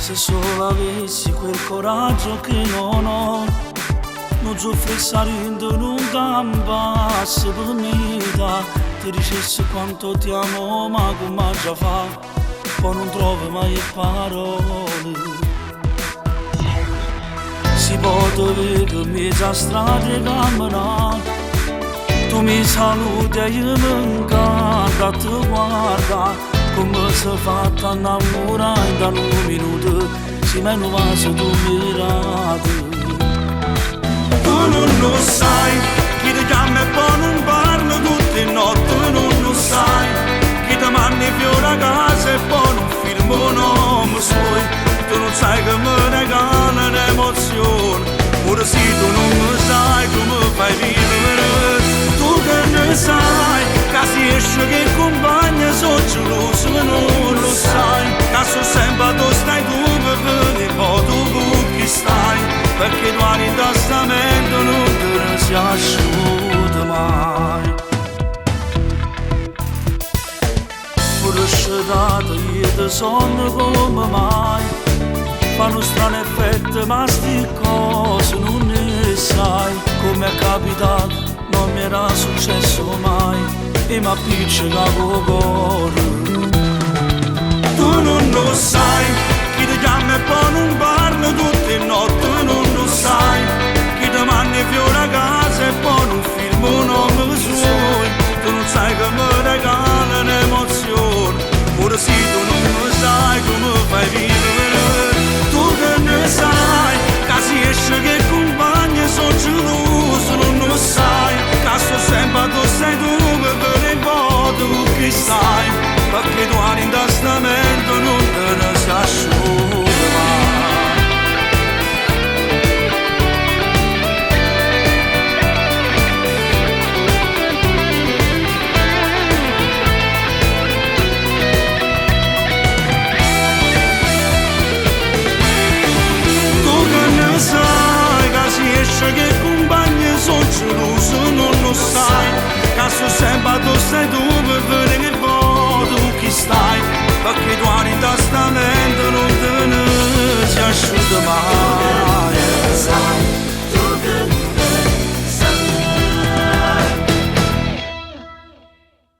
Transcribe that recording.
Se solo avessi quel coraggio che non ho, non soffressare non cambiasse per me, ti dicessi quanto ti amo, ma come già fa, poi non trovo mai le parole. Si può vedere mezza strada e camminare, tu mi saluti e io mi incanta, ti guarda come si fa a innamorare da un minuto, se mai non va se tu mirate. Tu non lo sai, chi ti chiama e poi non parla tutte le notti, non lo sai, chi ti manda i fiori a casa e poi non firma un nome suo, tu non sai che mi regala l'emozione, ora sì tu non lo sai come fai vivere, tu che ne sai, che si esce che compagna sono geloso ma non lo sai, che so sempre dove stai tu per vedere poi tu chi stai, perché tu hai in testamento non te si asciuga mai. Pure scedato io ti sonno come mai, fanno strano effetto ma sti cose non ne sai, come è capitato non mi era successo mai e mi appiccica col cuore. Tu non lo sai, chi ti chiama e poi non parla tutte le notti, non lo sai, chi ti manda i fiori a casa e poi non firma un nome suo, tu non sai che mi regala l'emozione, ora sì tu non lo sai come fai via.